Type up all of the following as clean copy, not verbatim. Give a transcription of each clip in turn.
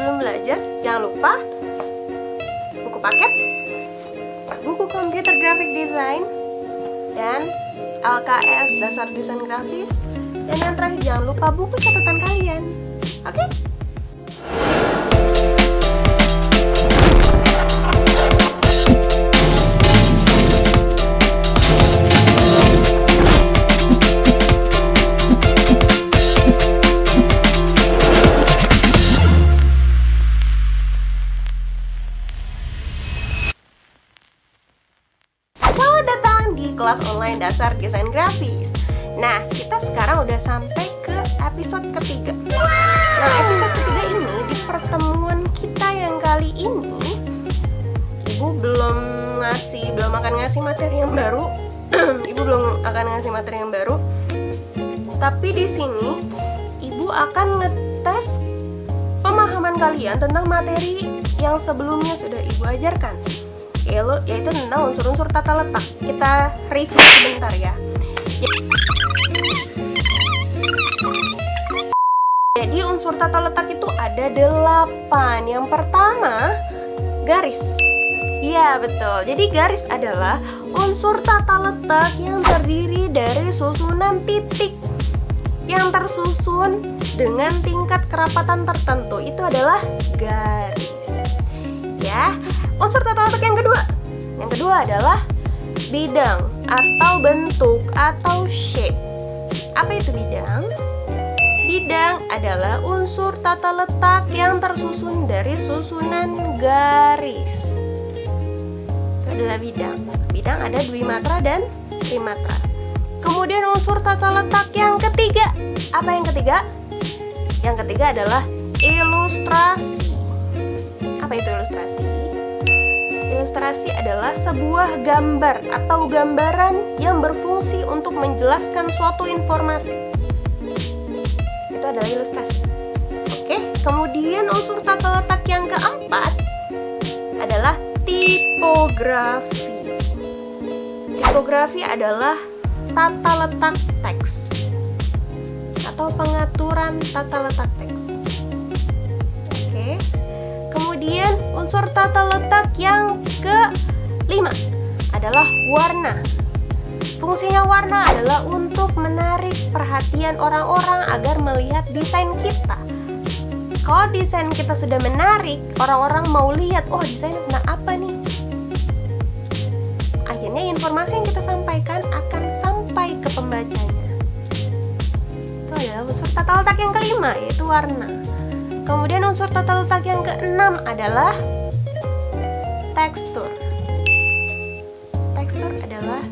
sebelum belajar, jangan lupa buku paket, buku komputer graphic design, dan LKS dasar desain grafis, dan yang terakhir jangan lupa buku catatan kalian. Oke? Kelas online dasar desain grafis. Nah, kita sekarang udah sampai ke episode ketiga. Nah, episode ketiga ini, di pertemuan kita yang kali ini, Ibu belum akan ngasih materi yang baru. Ibu belum akan ngasih materi yang baru. Tapi di sini Ibu akan ngetes pemahaman kalian tentang materi yang sebelumnya sudah Ibu ajarkan, yaitu tentang unsur-unsur tata letak. Kita review sebentar ya. Jadi unsur tata letak itu ada 8. Yang pertama, garis. Iya, betul. Jadi garis adalah unsur tata letak yang terdiri dari susunan titik yang tersusun dengan tingkat kerapatan tertentu. Itu adalah garis. Ya. Unsur tata letak yang kedua adalah bidang atau bentuk atau shape. Apa itu bidang? Bidang adalah unsur tata letak yang tersusun dari susunan garis. Itu adalah bidang. Bidang ada dwimatra dan trimatra. Kemudian unsur tata letak yang ketiga. Apa yang ketiga? Yang ketiga adalah ilustrasi. Apa itu ilustrasi? Ilustrasi adalah sebuah gambar atau gambaran yang berfungsi untuk menjelaskan suatu informasi. Itu adalah ilustrasi. Oke, kemudian unsur tata letak yang keempat adalah tipografi. Tipografi adalah tata letak teks atau pengaturan tata letak teks. Oke. Kemudian unsur tata letak yang kelima adalah warna. Fungsinya warna adalah untuk menarik perhatian orang-orang agar melihat desain kita. Kalau desain kita sudah menarik, orang-orang mau lihat, oh desain tentang apa nih? Akhirnya informasi yang kita sampaikan akan sampai ke pembacanya. Itu adalah unsur tata letak yang kelima, yaitu warna. Kemudian unsur tata letak yang keenam adalah tekstur. Tekstur adalah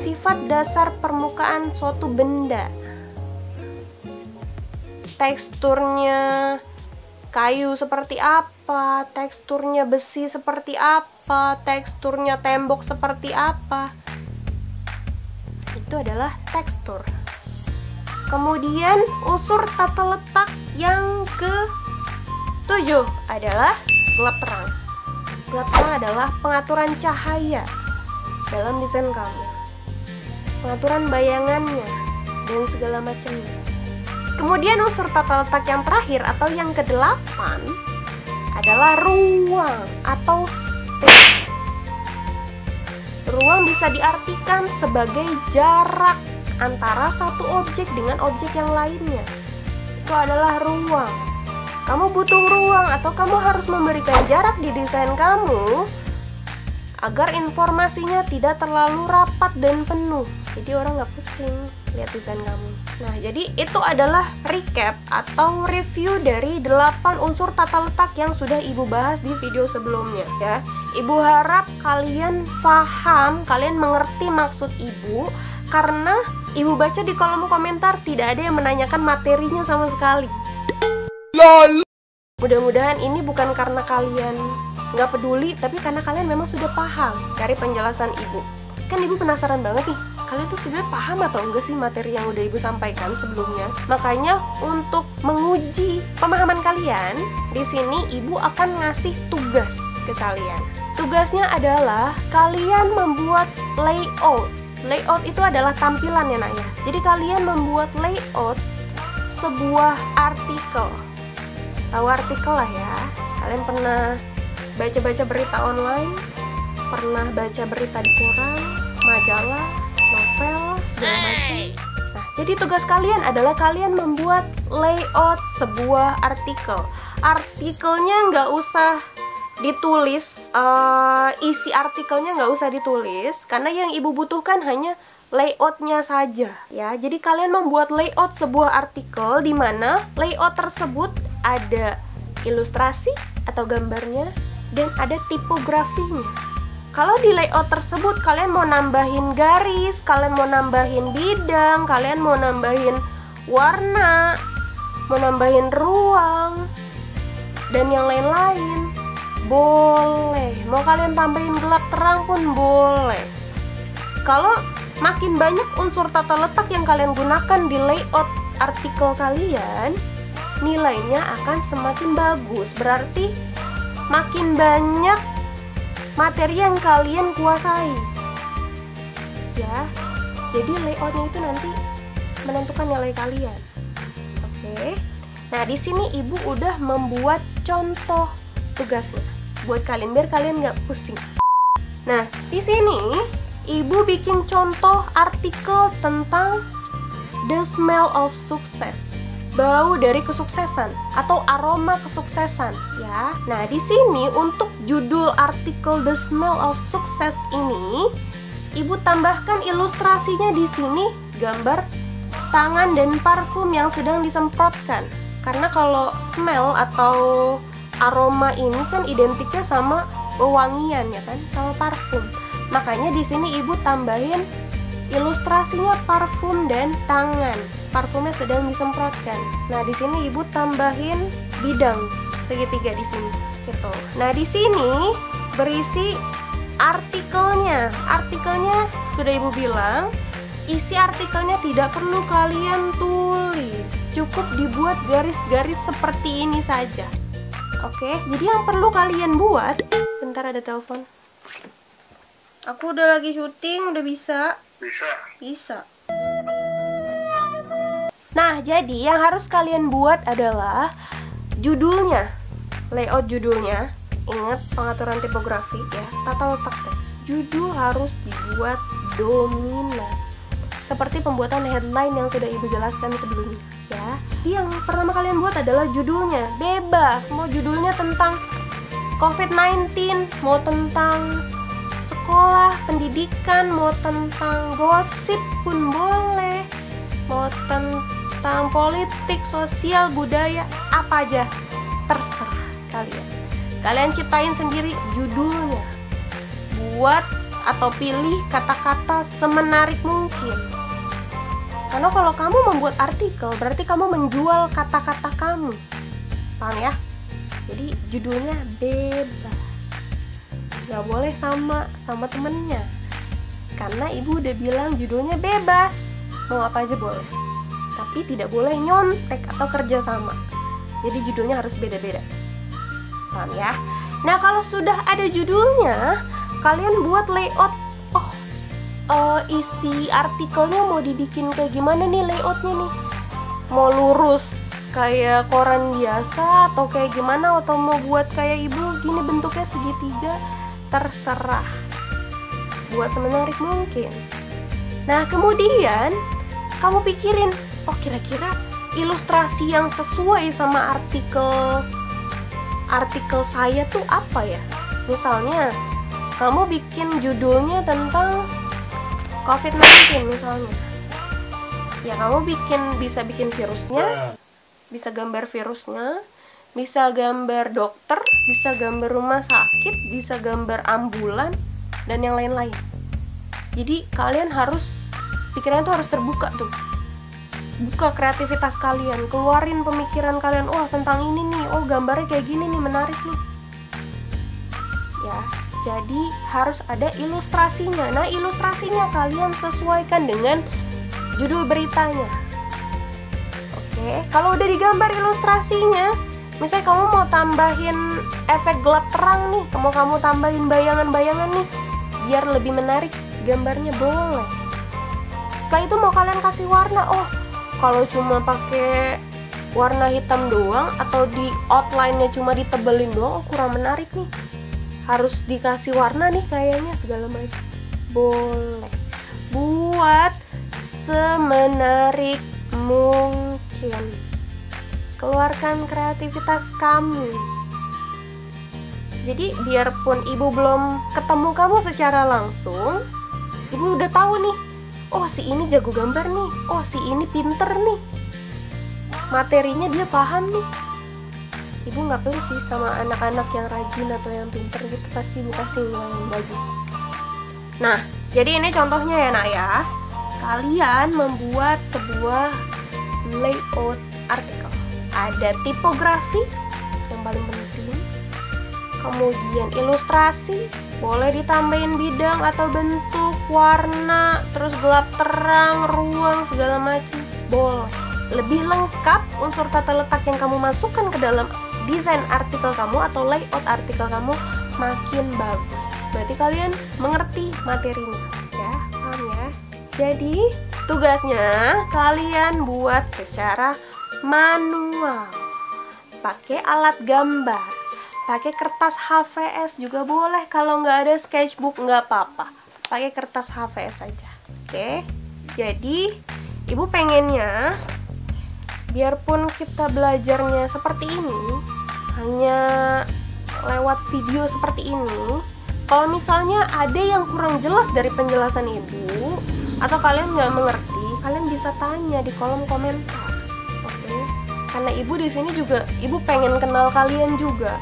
sifat dasar permukaan suatu benda. Teksturnya kayu seperti apa, teksturnya besi seperti apa, teksturnya tembok seperti apa. Itu adalah tekstur. Kemudian unsur tata letak yang ke-7 adalah gelap terang. Gelap terang adalah pengaturan cahaya dalam desain kamu, pengaturan bayangannya, dan segala macamnya. Kemudian unsur tata letak yang terakhir atau yang ke-8 adalah ruang atau space. Ruang bisa diartikan sebagai jarak antara satu objek dengan objek yang lainnya. Itu adalah ruang. Kamu butuh ruang atau kamu harus memberikan jarak di desain kamu agar informasinya tidak terlalu rapat dan penuh. Jadi orang nggak pusing lihat desain kamu. Nah, jadi itu adalah recap atau review dari 8 unsur tata letak yang sudah Ibu bahas di video sebelumnya ya. Ibu harap kalian paham, kalian mengerti maksud Ibu, karena Ibu baca di kolom komentar tidak ada yang menanyakan materinya sama sekali. LOL. Mudah-mudahan ini bukan karena kalian nggak peduli, tapi karena kalian memang sudah paham dari penjelasan Ibu. Kan Ibu penasaran banget nih, kalian tuh sebenarnya paham atau enggak sih materi yang udah Ibu sampaikan sebelumnya? Makanya untuk menguji pemahaman kalian, di sini Ibu akan ngasih tugas ke kalian. Tugasnya adalah kalian membuat layout. Layout itu adalah tampilan ya nak ya. Jadi kalian membuat layout sebuah artikel. tahu artikel lah ya. Kalian pernah baca-baca berita online, pernah baca berita di koran, majalah, novel, segala macam. Nah, jadi tugas kalian adalah kalian membuat layout sebuah artikel. Artikelnya nggak usah ditulis, isi artikelnya nggak usah ditulis, karena yang ibu butuhkan hanya layoutnya saja ya. Jadi kalian membuat layout sebuah artikel di mana layout tersebut ada ilustrasi atau gambarnya dan ada tipografinya. Kalau di layout tersebut kalian mau nambahin garis, kalian mau nambahin bidang, kalian mau nambahin warna, mau nambahin ruang dan yang lain-lain, boleh. Mau kalian tambahin gelap terang pun boleh. Kalau makin banyak unsur tata letak yang kalian gunakan di layout artikel kalian, nilainya akan semakin bagus. Berarti makin banyak materi yang kalian kuasai ya. Jadi layoutnya itu nanti menentukan nilai kalian. Oke. Nah, di sini ibu udah membuat contoh tugasnya buat kalian biar kalian nggak pusing. Nah, di sini ibu bikin contoh artikel tentang the smell of success, bau dari kesuksesan atau aroma kesuksesan ya. Nah, di sini untuk judul artikel the smell of success ini, ibu tambahkan ilustrasinya di sini gambar tangan dan parfum yang sedang disemprotkan. Karena kalau smell atau aroma ini kan identiknya sama wewangian ya kan, sama parfum. Makanya di sini ibu tambahin ilustrasinya parfum dan tangan. Parfumnya sedang disemprotkan. Nah, di sini ibu tambahin bidang segitiga di sini gitu. Nah, di sini berisi artikelnya. Artikelnya sudah ibu bilang, isi artikelnya tidak perlu kalian tulis. Cukup dibuat garis-garis seperti ini saja. Oke, jadi yang perlu kalian buat, bentar ada telepon. Aku udah lagi syuting, udah bisa? Bisa. Nah, jadi yang harus kalian buat adalah judulnya, layout judulnya. Ingat pengaturan tipografi ya, tata letak teks. Judul harus dibuat dominan, seperti pembuatan headline yang sudah ibu jelaskan sebelumnya ya. Jadi yang pertama kalian buat adalah judulnya, bebas. Mau judulnya tentang COVID-19, mau tentang sekolah, pendidikan, mau tentang gosip pun boleh, mau tentang politik, sosial, budaya, apa aja, terserah kalian. Kalian ciptain sendiri judulnya. Buat atau pilih kata-kata semenarik mungkin. Karena kalau kamu membuat artikel, berarti kamu menjual kata-kata kamu. Paham ya? Jadi judulnya bebas. Gak boleh sama temennya, karena ibu udah bilang judulnya bebas, mau apa aja boleh, tapi tidak boleh nyontek atau kerja sama. Jadi judulnya harus beda-beda. Paham ya? Nah, kalau sudah ada judulnya, kalian buat layout. Isi artikelnya mau dibikin kayak gimana nih layoutnya nih? Mau lurus kayak koran biasa atau kayak gimana, atau mau buat kayak ibu gini bentuknya segitiga? Terserah, buat semenarik mungkin. Nah, kemudian kamu pikirin, oh kira-kira ilustrasi yang sesuai sama artikel saya tuh apa ya? Misalnya kamu bikin judulnya tentang COVID-19 misalnya, ya kamu bisa bikin virusnya, bisa gambar virusnya, bisa gambar dokter, bisa gambar rumah sakit, bisa gambar ambulan, dan yang lain-lain. Jadi kalian harus, pikirannya tuh harus terbuka tuh. Buka kreativitas kalian, keluarin pemikiran kalian. Wah, tentang ini nih, oh gambarnya kayak gini nih, menarik nih. Ya, jadi harus ada ilustrasinya. Nah, ilustrasinya kalian sesuaikan dengan judul beritanya. Oke, kalau udah digambar ilustrasinya, misalnya kamu mau tambahin efek gelap terang nih, kamu tambahin bayangan-bayangan nih, biar lebih menarik gambarnya, boleh. Setelah itu mau kalian kasih warna, oh kalau cuma pakai warna hitam doang atau di outline-nya cuma ditebelin doang, oh kurang menarik nih, harus dikasih warna nih kayaknya segala macam. Boleh, buat semenarik mungkin, keluarkan kreativitas kamu. Jadi biarpun ibu belum ketemu kamu secara langsung, ibu udah tahu nih, oh si ini jago gambar nih, oh si ini pinter nih, materinya dia paham nih. Ibu nggak pelit sih sama anak-anak yang rajin atau yang pinter gitu, pasti ibu kasih nilai yang bagus. Nah, jadi ini contohnya ya nak ya. Kalian membuat sebuah layout artikel. Ada tipografi yang paling penting, kemudian ilustrasi, boleh ditambahin bidang atau bentuk, warna, terus gelap terang, ruang, segala macam, boleh. Lebih lengkap unsur tata letak yang kamu masukkan ke dalam desain artikel kamu atau layout artikel kamu, makin bagus. Berarti kalian mengerti materinya, ya, paham ya? Jadi tugasnya kalian buat secara manual, pakai alat gambar, pakai kertas HVS juga boleh. Kalau nggak ada sketchbook nggak apa-apa, pakai kertas HVS aja. Oke, jadi ibu pengennya biarpun kita belajarnya seperti ini, hanya lewat video seperti ini, kalau misalnya ada yang kurang jelas dari penjelasan ibu atau kalian nggak mengerti, kalian bisa tanya di kolom komentar. Oke, karena ibu di sini juga ibu pengen kenal kalian juga.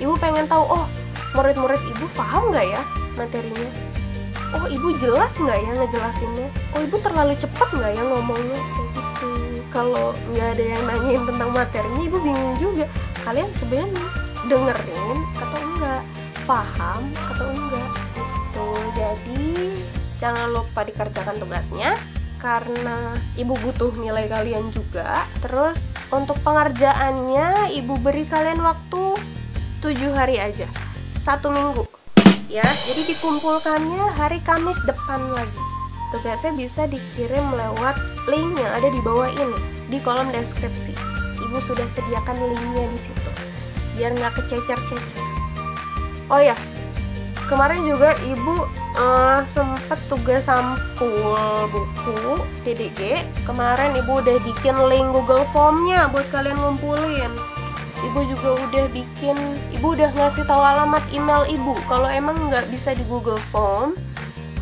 Ibu pengen tahu, oh murid-murid ibu paham nggak ya materinya? Oh ibu jelas nggak ya ngejelasinnya? Oh ibu terlalu cepat nggak ya ngomongnya? Kayak gitu. Kalau nggak ada yang nanyain tentang materinya, ibu bingung juga. Kalian sebenarnya dengerin atau enggak? Paham atau enggak? Gitu. Jadi jangan lupa dikerjakan tugasnya, karena ibu butuh nilai kalian juga. Terus untuk pengerjaannya ibu beri kalian waktu 7 hari aja, 1 minggu ya. Jadi dikumpulkannya hari Kamis depan lagi. Tugasnya bisa dikirim lewat link yang ada di bawah ini, di kolom deskripsi. Ibu sudah sediakan linknya di situ, biar nggak kececer-cecer. Oh ya, kemarin juga ibu sempet tugas sampul buku DDG. Kemarin ibu udah bikin link Google Form-nya buat kalian ngumpulin. Ibu juga udah bikin, ibu udah ngasih tahu alamat email ibu. Kalau emang nggak bisa di Google Form,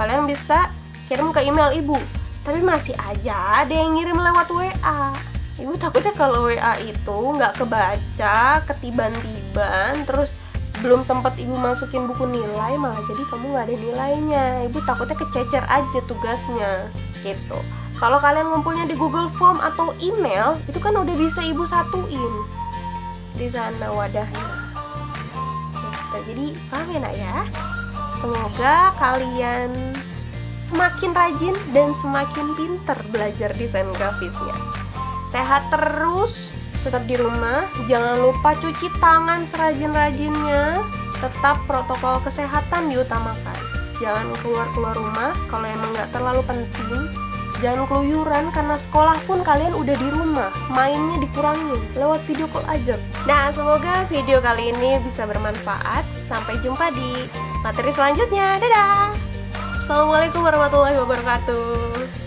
kalian bisa kirim ke email ibu. Tapi masih aja ada yang ngirim lewat WA. Ibu takutnya kalau WA itu nggak kebaca, ketiban-tiban, terus belum sempat ibu masukin buku nilai, malah jadi kamu nggak ada nilainya. Ibu takutnya kececer aja tugasnya, gitu. Kalau kalian ngumpulnya di Google Form atau email, itu kan udah bisa ibu satuin di sana wadahnya. Gitu. Jadi paham ya nak ya? Semoga kalian semakin rajin dan semakin pinter belajar desain grafisnya. Sehat terus, tetap di rumah, jangan lupa cuci tangan serajin-rajinnya, tetap protokol kesehatan diutamakan. Jangan keluar rumah kalau emang nggak terlalu penting. Jangan keluyuran, karena sekolah pun kalian udah di rumah, mainnya dikurangin, lewat video call aja. Nah, semoga video kali ini bisa bermanfaat. Sampai jumpa di materi selanjutnya. Dadah! Assalamualaikum warahmatullahi wabarakatuh.